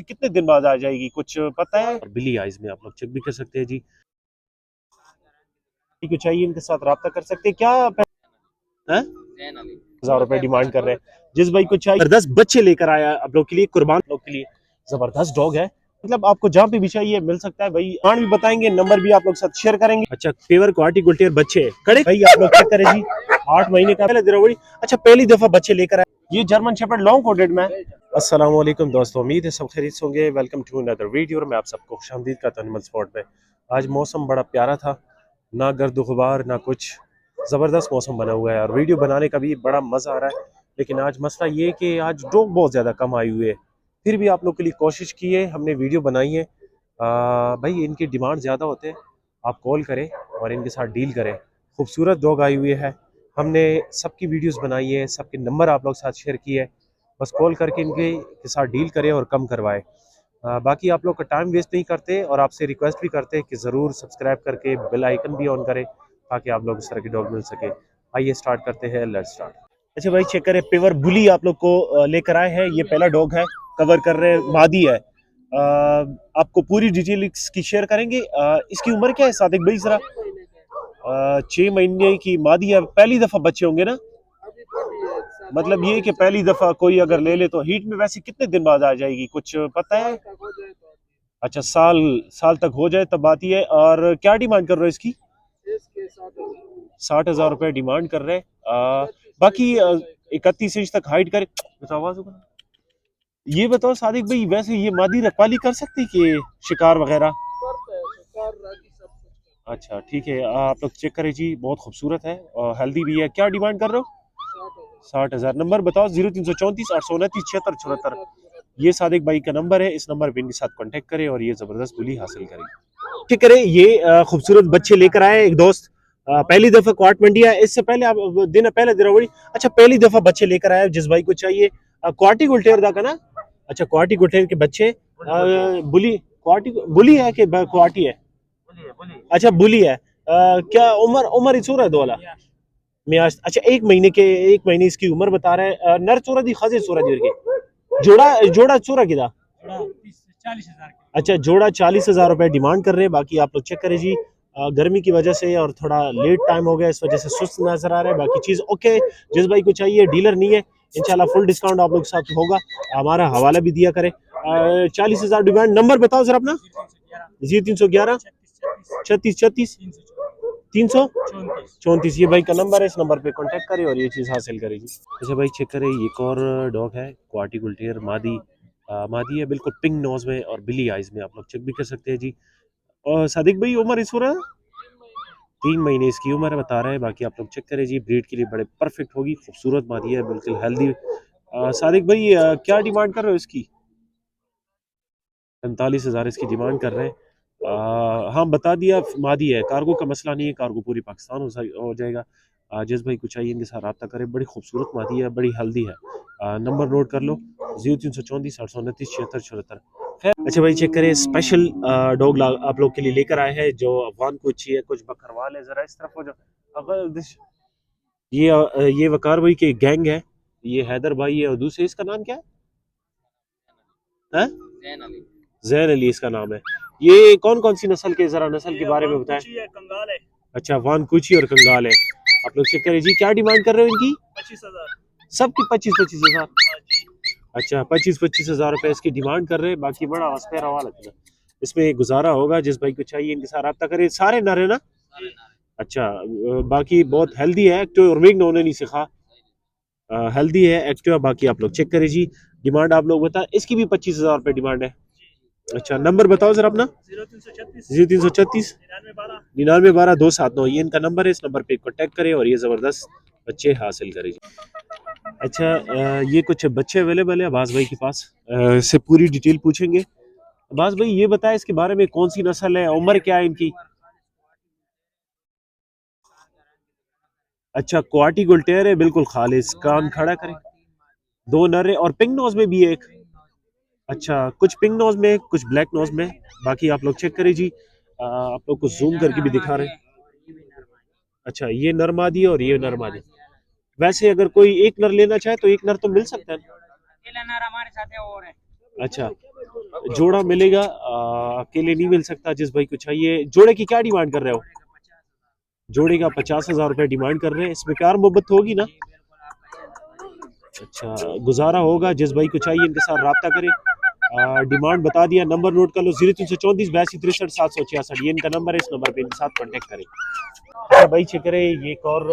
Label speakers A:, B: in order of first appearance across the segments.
A: कितने दिन बाद आ जाएगी कुछ पता है? और बिली आइज में आप लोग चेक भी कर सकते हैं जी। को चाहिए इनके साथ रब्ता कर सकते हैं क्या? 1000 रुपए डिमांड कर रहे हैं। जिस भाई को चाहिए जबरदस्त बच्चे लेकर आया आप लोग के लिए, कुर्बान लोग के लिए जबरदस्त डॉग है। मतलब आपको जहाँ पे भी चाहिए मिल सकता है भाई। भी बताएंगे, नंबर भी आप लोग साथ शेयर करेंगे। अच्छा, पेवर क्वालिटी गुल्टियर बच्चे खड़े भाई आप लोग चेक करें जी। 8 महीने का पहले दिनों। अच्छा, पहली दफा बच्चे लेकर आए। ये जर्मन शेफर्ड लॉन्ग कोटेड में। अस्सलाम वालेकुम दोस्तों, उम्मीद है सब खैरियत से होंगे। Welcome to another video. मैं आप सबको खुशामदीद करता हूं एनिमल स्पॉट में। आज मौसम बड़ा प्यारा था, ना गर्द गुबार ना कुछ, ज़बरदस्त मौसम बना हुआ है और वीडियो बनाने का भी बड़ा मज़ा आ रहा है। लेकिन आज मसला ये है कि आज डॉग बहुत ज़्यादा कम आए हुए हैं। फिर भी आप लोग के लिए कोशिश की है, हमने वीडियो बनाई है। भाई इनकी डिमांड ज़्यादा होते हैं, आप कॉल करें और इनके साथ डील करें। खूबसूरत डॉग आई हुए है, हमने सबकी वीडियोस बनाई है, सबके नंबर आप लोग साथ शेयर किए है। बस कॉल करके इनके साथ डील करें और कम करवाएं। बाकी आप लोग का टाइम वेस्ट नहीं करते और आपसे रिक्वेस्ट भी करते हैं कि ज़रूर सब्सक्राइब करके बेल आइकन भी ऑन करें ताकि आप लोग इस तरह के डॉग मिल सके। आइए स्टार्ट करते हैं, लेट्स स्टार्ट। अच्छा भाई चेक करें, पेवर बुली आप लोग को लेकर आए हैं। ये पहला डॉग है, कवर कर रहे हैं, मादी है। आपको पूरी डिटेल इसकी शेयर करेंगे। इसकी उम्र क्या है सादिक भाई जरा? 6 महीने की मादी है, पहली दफा बच्चे होंगे ना? मतलब ये कि पहली दफा कोई अगर ले ले तो हीट में वैसे कितने दिन बाद आ जाएगी कुछ पता है? अच्छा, साल साल तक हो जाए तब बात ही है। और क्या डिमांड कर रहे हो इसकी? 60,000 रुपए डिमांड कर रहे हैं। बाकी 31 इंच तक हाइट करे। ये बताओ सादिक भाई, वैसे ये मादी रखवाली कर सकती कि शिकार वगैरह? अच्छा ठीक है, आप लोग चेक करें जी, बहुत खूबसूरत है और हेल्दी भी है। क्या डिमांड कर रहे हो? 60,000। नंबर बताओ। 0334 829 76 74। ये सादिक भाई का नंबर है, इस नंबर पे इनके साथ कांटेक्ट करें और ये जबरदस्त बुली हासिल करें। ठीक करें। ये खूबसूरत बच्चे लेकर आए एक दोस्त, पहली दफा क्वार्ट मंडी है। इससे पहले आप पहले दिन वही। अच्छा, पहली दफा बच्चे लेकर आए जिस भाई को चाहिए। क्वार्टी गुल्टेर दा का ना? अच्छा, क्वार्टी गुल्टेर के बच्चे। बुली क्वार्टी बुली है कि क्वार्टी है? अच्छा बुली है। क्या उम्र उम्र इसूर है दोला में आज? अच्छा, 1 महीने के, 1 महीने इसकी उम्र बता रहे हैं। नर चूरा दी खाजे चूरा दी के जोड़ा जोड़ा चूरा किदा? अच्छा, जोड़ा 40,000 रुपए डिमांड कर रहे हैं। बाकी आप लोग चेक करें जी। गर्मी की वजह से और थोड़ा लेट टाइम हो गया, इस वजह से सुस्त नजर आ रहा है। बाकी चीज ओके। जिस भाई को चाहिए, डीलर नहीं है, इंशाल्लाह फुल डिस्काउंट आप लोग के साथ होगा। हमारा हवाला भी दिया करें। 40,000 डिमांड। नंबर बताओ सर अपना। 0311 36 36 334। ये भाई का नंबर है, इस नंबर पे कांटेक्ट करें और ये चीज़ हासिल करेगी। अच्छा भाई चेक करें, एक और डॉग है, क्वार्टी गुल्टियर मादी। मादी है, बिल्कुल पिंक नोज में और बिली आइज में, आप लोग चेक भी कर सकते हैं जी। और सादिक भाई उम्र इस रहा 3 महीने इसकी उम्र बता रहे हैं। बाकी आप लोग चेक करें जी, ब्रीड के लिए बड़े परफेक्ट होगी, खूबसूरत मादी है, बिल्कुल हेल्दी। सादिक भाई क्या डिमांड कर रहे हो इसकी? 45,000 इसकी डिमांड कर रहे हैं। हाँ बता दिया, मादी है, कार्गो का मसला नहीं है, कार्गो पूरी पाकिस्तान हो जाएगा। जिस भाई को चाहिए इनके साथ रब्ता करें, बड़ी खूबसूरत मादी है, बड़ी हेल्दी है। नंबर नोट कर लो, 0334 829 76 74। अच्छा भाई चेक करें, स्पेशल डॉग आप लोग के लिए लेकर आए हैं जो अफगान कुछ है, कुछ बकरवाल है। जरा इस तरफ हो जाओ। ये वकार भाई के गैंग है। ये हैदर भाई है और दूसरे इसका नाम क्या है? जैन अली इसका नाम है। ये कौन कौन सी नस्ल के, जरा नस्ल के बारे में बताएं। कंगाल है। अच्छा, वान कुची और कंगाल है। आप लोग चेक करें जी। क्या डिमांड कर रहे हो इनकी? 25,000। सबकी 25,000। अच्छा, 25,000 रुपए इसकी डिमांड कर रहे हैं। बाकी बड़ा वस्पेरा वाला है, इसमें गुजारा होगा। जिस भाई को चाहिए इनके साथ रब्ता करें। सारे नर है ना? अच्छा, बाकी बहुत हेल्दी है, एक्टिव और विंग उन्होंने नहीं सिखा, हेल्दी है, एक्टिव है। बाकी आप लोग चेक करें जी। डिमांड आप लोग बता, इसकी भी 25,000 रुपए डिमांड है। अच्छा, नंबर बताओ सर अपना। 0336 99 12 279। ये इनका नंबर है, इस नंबर पे कांटेक्ट करें और ये ज़बरदस्त बच्चे हासिल करें। अच्छा, ये कुछ बच्चे अवेलेबल है अब्बास भाई के पास, से पूरी डिटेल पूछेंगे। अब्बास भाई ये बताए इसके बारे में, कौन सी नस्ल है, उम्र क्या है इनकी? अच्छा, क्वार्टी गुल्टेर है, बिल्कुल खालिस। कान खड़ा करें। दो नर है और पिंक नोज में भी है एक। अच्छा, कुछ पिंक नोज में, कुछ ब्लैक नोज में। बाकी आप लोग चेक करें जी। आप लोग को जूम करके भी दिखा रहे हैं। अच्छा, ये नर मादी है और ये नर मादी। वैसे अगर कोई एक नर लेना चाहे तो एक नर तो मिल सकता है। नर हमारे साथ है और है। अच्छा, जोड़ा मिलेगा, अकेले नहीं मिल सकता। जिस भाई को चाहिए, जोड़े की क्या डिमांड कर रहे हो? जोड़े का 50,000 रुपये डिमांड कर रहे हैं। इसमें प्यार मोहब्बत तो होगी ना? अच्छा, गुजारा होगा। जिस भाई को चाहिए इनके साथ रब्ता करें। डिमांड बता दिया, नंबर नोट कर लो, 0334 82 63 766। ये इनका नंबर है, इस नंबर पे इनके साथ कांटेक्ट करें। अच्छा भाई चेक करें, ये एक और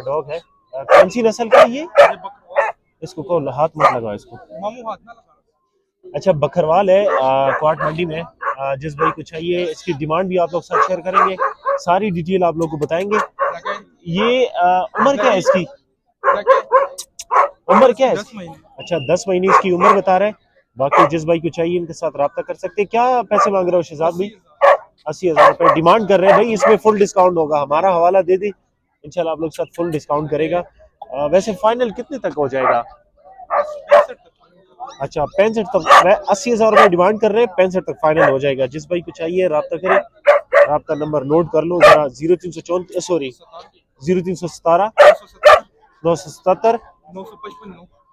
A: डॉग है। कौन सी नस्ल का है ये? इसको को हाथ मत लगाओ इसको। अच्छा, बकरवाल है, क्वाट मंडी में। जिस भाई को चाहिए, इसकी डिमांड भी आप लोग साथ शेयर करेंगे, सारी डिटेल आप लोग को बताएंगे। ये उम्र क्या है इसकी? उम्र क्या है इसकी? अच्छा, 10 महीने इसकी उम्र बता रहे हैं। बाकी जिस भाई को चाहिए इनके साथ रब्ता कर सकते हैं। क्या पैसे मांग रहे हो शहजाद भाई? 80,000 रुपये डिमांड कर रहे हैं भाई। इसमें फुल डिस्काउंट होगा, हमारा हवाला दे दी, इंशाल्लाह आप लोग साथ फुल डिस्काउंट करेगा। वैसे फाइनल कितने तक हो जाएगा? अच्छा, 65 तक। 80,000 रुपये डिमांड कर रहे हैं, 65 तक फाइनल हो जाएगा। जिस भाई को चाहिए रब्ता करें। रब्ता नंबर नोट कर लो जरा, 0334 सॉरी 0317 977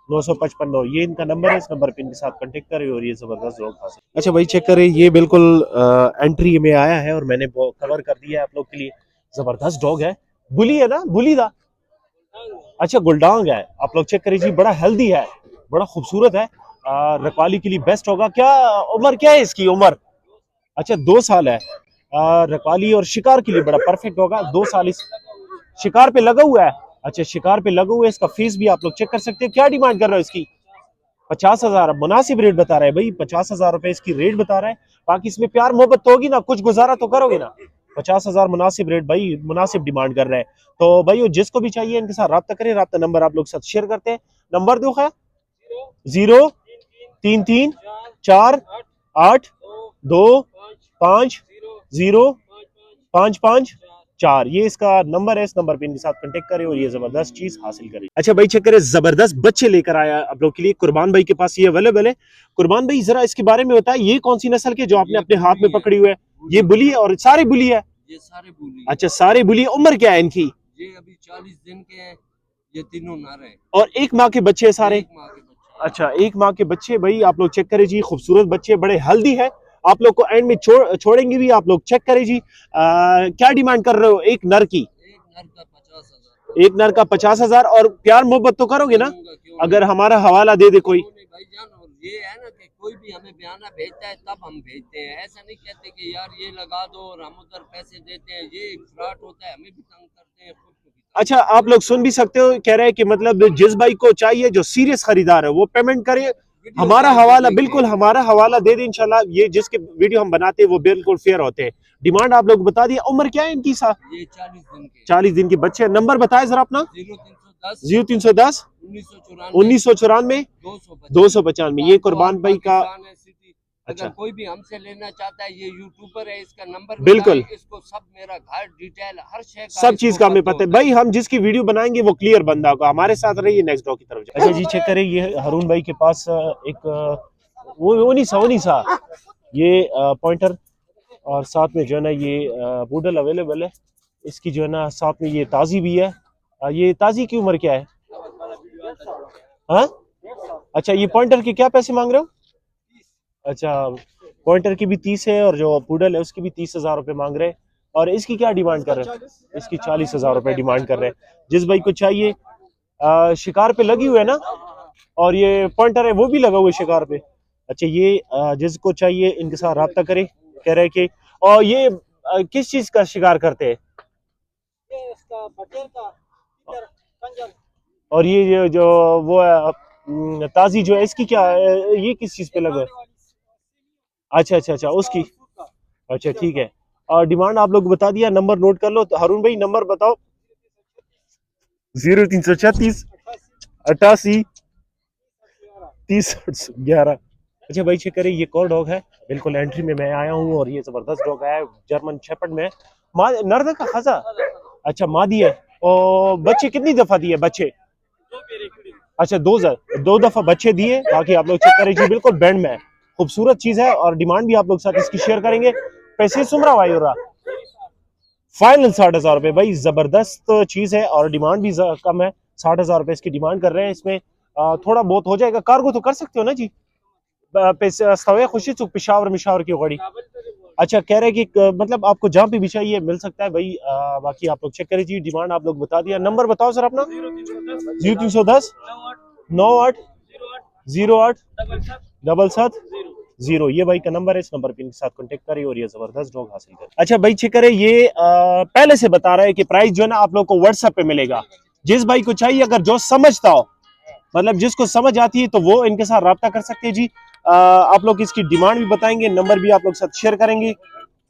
A: 955। ये इनका नंबर है, इस नंबर पे इनके साथ कांटेक्ट करें और ये जबरदस्त लोग हासिल। अच्छा भाई चेक करें, ये बिल्कुल एंट्री में आया है और मैंने वो कवर कर दिया है आप लोग के लिए। जबरदस्त डॉग है, बुली है ना? बुली दा, अच्छा गुलडांग है। आप लोग चेक करें जी, बड़ा हेल्दी है, बड़ा खूबसूरत है। रखवाली के लिए बेस्ट होगा। क्या उम्र क्या है इसकी? उम्र अच्छा 2 साल है। रखवाली और शिकार के लिए बड़ा परफेक्ट होगा। 2 साल इस शिकार पे लगा हुआ है। अच्छा, शिकार पे लगा हुआ है। इसका फीस भी आप लोग चेक कर सकते हैं। क्या डिमांड कर रहे हो इसकी? 50,000। मुनासिब रेट बता रहे हैं भाई, 50,000 रुपए इसकी रेट बता रहा है। बाकी इसमें प्यार मोहब्बत तो होगी ना, कुछ गुजारा तो करोगे ना। 50,000 मुनासिब रेट भाई, मुनासिब डिमांड कर रहे हैं। तो भाई जिसको भी चाहिए इनके साथ रब्ता करें। रब्ता नंबर आप लोग साथ शेयर करते हैं। नंबर दो है 033481250554। ये इसका नंबर है, इस नंबर पे इनके साथ कांटेक्ट करें और ये जबरदस्त चीज हासिल करें। अच्छा भाई चेक करें, जबरदस्त बच्चे लेकर आया आप लोग के लिए। कुर्बान भाई के पास ये अवेलेबल है। कुर्बान भाई जरा इसके बारे में बताएं, ये कौन सी नस्ल के जो आपने अपने हाथ में पकड़ी हुए है? ये बुली है और सारे बुली है?
B: ये सारे बुली।
A: अच्छा, सारे बुली। उम्र क्या है इनकी?
B: ये अभी 40 दिन के हैं। ये तीनों नर हैं
A: और एक माँ के बच्चे सारे?
B: एक माँ के बच्चे।
A: अच्छा, एक माँ के बच्चे। भाई आप लोग चेक करें जी, खूबसूरत बच्चे, बड़े हेल्दी है। आप लोग को एंड में छोड़ेंगे भी, आप लोग चेक करें जी। क्या डिमांड कर रहे हो एक नर की?
B: एक नर का 50,000।
A: एक नर का 50,000। और प्यार मोहब्बत तो करोगे ना?
B: क्यों
A: अगर हमारा हवाला दे दे कोई?
B: भाईजान, और ये है ना कि कोई भी हमें बयाना भेजता है तब हम भेजते हैं। ऐसा नहीं कहते कि यार ये लगा दो और हम उधर पैसे देते हैं। ये फ्रॉड होता है, हमें भी तंग करते हैं, खुद को भी।
A: अच्छा, आप लोग सुन भी सकते हो, कह रहे हैं कि मतलब जिस भाई को चाहिए, जो सीरियस खरीदार है, वो पेमेंट करे, हमारा हवाला बिल्कुल हमारा हवाला दे दे इंशाल्लाह। ये जिसके वीडियो हम बनाते हैं वो बिल्कुल फेयर होते हैं। डिमांड आप लोग बता दिया। उम्र क्या है इनकी?
B: ये 40 दिन के।
A: 40 दिन के बच्चे। नंबर बताए जरा अपना।
B: 0310
A: 1994 295। ये कुर्बान भाई का।
B: अच्छा, अगर कोई भी हमसे लेना चाहता है, ये यूट्यूबर है, इसका नंबर
A: बिल्कुल,
B: इसको सब मेरा घर डिटेल हर शे का,
A: सब चीज का हमें पता है भाई। हम जिसकी वीडियो बनाएंगे वो क्लियर बंदा होगा। हमारे साथ रहिए, नेक्स्ट डॉग की तरफ जाए। अच्छा जी चेक करें, ये हरून भाई के पास एक वो नहीं सा ये पॉइंटर और साथ में जो है ना ये बूडल अवेलेबल है। इसकी जो है ना साथ में ये ताजी भी है। ये ताजी की उम्र क्या है? हाँ, अच्छा, ये पॉइंटर के क्या पैसे मांग रहे हो? अच्छा, पॉइंटर की भी 30 है और जो पूडल है उसकी भी 30,000 रुपये मांग रहे हैं। और इसकी क्या डिमांड कर रहे हैं? इसकी 40,000 रुपये डिमांड कर रहे हैं। जिस भाई को चाहिए, शिकार पे लगी हुई है ना, और ये पॉइंटर है वो भी लगा हुआ है शिकार पे। अच्छा, ये जिसको चाहिए इनके साथ रब्ता करे। कह रहे कि और ये किस चीज का शिकार करते हैं? और ये जो वो ताजी जो है इसकी क्या ये किस चीज पे लगा? अच्छा अच्छा अच्छा, उसकी। अच्छा ठीक है। और डिमांड आप लोग बता दिया। नंबर नोट कर लो। तो हारून भाई नंबर बताओ। 0336 88 30 11। अच्छा भाई चेक करें, ये कौन डॉग है? बिल्कुल एंट्री में मैं आया हूँ और ये जबरदस्त डॉग है, जर्मन शेपर्ड में। नर्द का खासा। अच्छा, मादी है। और बच्चे कितनी दफा दिए बच्चे? अच्छा, दो दफा बच्चे दिए। बाकी आप लोग चेक करें जी, बिल्कुल बैंड में है, खूबसूरत चीज है। और डिमांड भी आप लोग साथ इसकी शेयर करेंगे। पैसे सुमरा भाई हो रहा फाइनल 60,000 रुपये। भाई जबरदस्त चीज है और डिमांड भी कम है। 60,000 रुपये इसकी डिमांड कर रहे हैं। इसमें थोड़ा बहुत हो जाएगा। कार्गो तो कर सकते हो ना जी? पे खुशी चुक पिशावर मिशावर की गाड़ी। अच्छा कह रहे हैं कि मतलब आपको जहाँ पे भी चाहिए मिल सकता है भाई। बाकी आप लोग चेक करें जी, डिमांड आप लोग बता दिया। नंबर बताओ सर अपना। 0310 98 08 77 ये भाई का नंबर है। इस नंबर पे इनके साथ कांटेक्ट करें और ये जबरदस्त डॉग हासिल करें। अच्छा भाई चेक करें, ये पहले से बता रहा है कि प्राइस जो है ना आप लोग को व्हाट्सएप पे मिलेगा। जिस भाई को चाहिए, अगर जो समझता हो, मतलब जिसको समझ आती है, तो वो इनके साथ राब्ता कर सकते हैं जी। आप लोग इसकी डिमांड भी बताएंगे, नंबर भी आप लोग साथ शेयर करेंगे।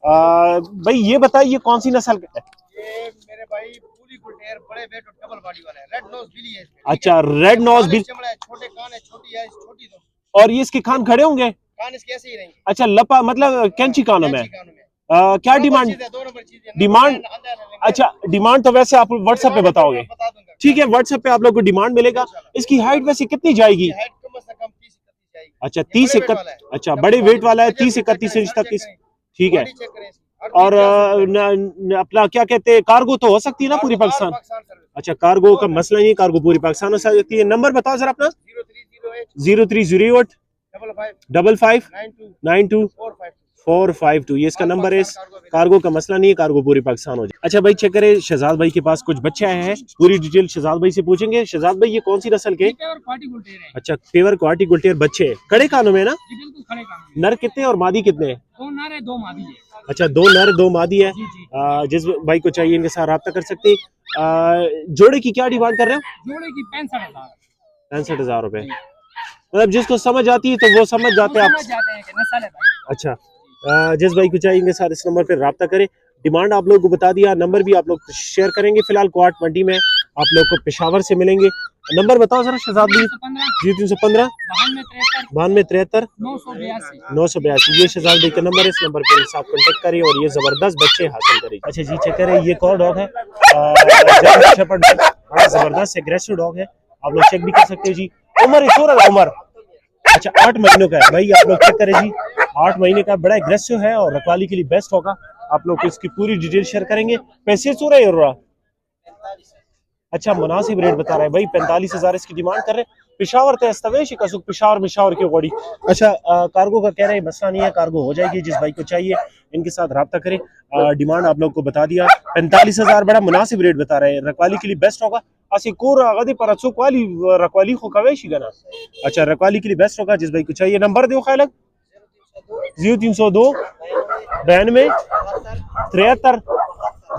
A: भाई ये बताइए कौन सी नस्ल का है?
C: ये मेरे भाई पूरी गुलटेर बड़े वेट और डबल बॉडी वाला है, रेड नोज बिली है इसमें।
A: अच्छा रेड नोज बिली,
C: चमड़ा है, छोटे कान है, छोटी है, छोटी दो।
A: और ये इसके कान खड़े होंगे?
C: कान इसके ऐसे ही रहेंगे।
A: अच्छा लपा मतलब कैंची कानों में।
C: कैंची कानों में।
A: क्या डिमांड?
C: दो नंबर चीज है।
A: डिमांड अच्छा डिमांड तो वैसे आप व्हाट्सएप पे बताओगे?
C: बता दूंगा।
A: ठीक है, व्हाट्सएप पे आप लोग को डिमांड मिलेगा। इसकी हाइट वैसे कितनी जाएगी?
C: हाइट कम से कम 30-31 जाएगी।
A: अच्छा 30-31, अच्छा बड़े वेट वाला है, 30-31 इंच तक इस, ठीक है।
C: बॉडी चेक करें इसकी।
A: और अपना क्या कहते हैं, कार्गो तो हो सकती है ना पूरी पाकिस्तान? अच्छा कार्गो का मसला नहीं, कार्गो पूरी पाकिस्तान में सकती है। नंबर बताओ सर अपना। 0308 55 92 452 ये इसका नंबर है। कार्गो का मसला नहीं है, कार्गो पूरी पाकिस्तान हो जाए। अच्छा भाई चेक करें, शहजाद भाई के पास कुछ बच्चे आए हैं, पूरी डिटेल शहजाद भाई से पूछेंगे। शहजाद भाई ये कौन सी नस्ल के? अच्छा पेवर क्वालिटी गुलटेर बच्चे, खड़े कानों में ना? नर कितने और मादी कितने?
C: 2 नर है 2 मादी है।
A: अच्छा 2 नर 2 मादी है। जिस भाई को चाहिए इनके साथ राब्ता कर सकते हैं। जोड़े की क्या डिमांड कर रहे हो?
C: जोड़े की 65,000।
A: 65,000 रुपए। मतलब जिसको समझ आती है तो वो समझ जाते हैं आप।
C: समझ जाते हैं कि नस्ल है भाई।
A: अच्छा जिस भाई को चाहिए इनके साथ इस नंबर पर राब्ता करें। डिमांड आप लोग को बता दिया, नंबर भी आप लोग शेयर करेंगे। फिलहाल क्वार्ट मंडी में आप लोग को पेशावर से मिलेंगे। नंबर बताओ सर शहजाद भाई। 0315 92 73 982 ये शहजाद भाई का नंबर है। इस नंबर पर साथ कांटेक्ट करें और ये जबरदस्त बच्चे हासिल करें। अच्छा जी चेक करें, ये कौन डॉग है? जर्मन शेफर्ड, बड़ा जबरदस्त एग्रेसिव डॉग है। आप लोग चेक भी कर सकते हैं जी। उम्र इस उम्र अच्छा 8 महीनों का है भाई। आप लोग चेक करें जी, 8 महीने का, बड़ा एग्रेसिव है और रखवाली के लिए बेस्ट होगा। आप लोग को इसकी पूरी डिटेल शेयर करेंगे। पैसे सो रहे हो? अच्छा मुनासिब रेट बता रहा है भाई, 45,000 इसकी डिमांड कर रहे हैं। पिशावर तस्तवेश का सुख पिशावर मिशावर की गाड़ी। अच्छा कार्गो का कह रहे हैं, मसला नहीं है, कार्गो हो जाएगी। जिस भाई को चाहिए इनके साथ राब्ता करें। डिमांड आप लोग को बता दिया, 45,000 बड़ा मुनासिब रेट बता रहे हैं, रखवाली के लिए बेस्ट होगा। वाली रखवाली को कवेशी ना। अच्छा रखवाली के लिए बेस्ट होगा। जिस भाई को चाहिए नंबर दो खालक 0302 92 73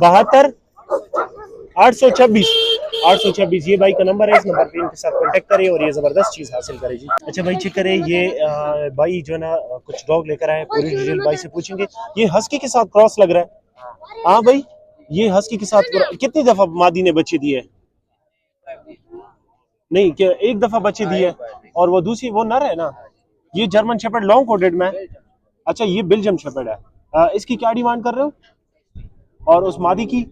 A: 72 826 ये भाई का नंबर है। इस नंबर पे इनके साथ कांटेक्ट करें और ये जबरदस्त चीज हासिल करें जी। अच्छा भाई चेक करें, ये भाई जो है ना कुछ डॉग लेकर आए, पूरी डिटेल भाई से पूछेंगे। ये हस्की के साथ क्रॉस लग रहा है। हाँ भाई ये हस्की के साथ कितनी दफा मादी ने बच्चे दिए? नहीं क्या एक दफा बच्चे दिए? और वो दूसरी वो नर है ना? ये जर्मन शेपर्ड लॉन्ग कोटेड में। अच्छा ये बेल्जियम शेपर्ड है। इसकी क्या डिमांड कर रहे हो? और उस मादी की?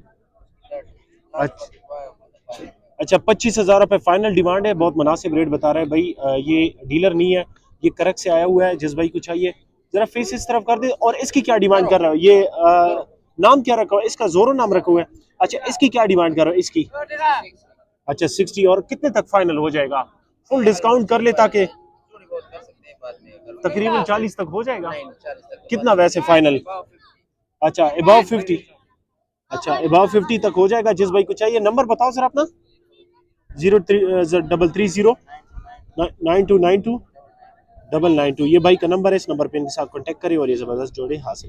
A: अच्छा 25,000 रुपए फाइनल डिमांड है। बहुत मुनासिब रेट बता रहे हैं भाई। ये डीलर नहीं है, ये करक से आया हुआ है। जिस भाई को चाहिए जरा फेस इस तरफ कर दे। और इसकी क्या डिमांड कर रहे हो? ये नाम क्या रखा हुआ है इसका? जोरो नाम रखा हुआ है। अच्छा इसकी क्या डिमांड कर रहे हो इसकी? अच्छा 60। और कितने तक फाइनल हो जाएगा? फुल डिस्काउंट कर ले ताकि तकरीबन 40 तक हो जाएगा। कितना वैसे फाइनल? अच्छा अबाव 50। अच्छा अबाव 50 तक हो जाएगा। जिस भाई को चाहिए नंबर बताओ सर अपना। 0330 9292 992 ये भाई का नंबर है। इस नंबर पे इनके साथ कांटेक्ट करें और ये जबरदस्त जोड़े हासिल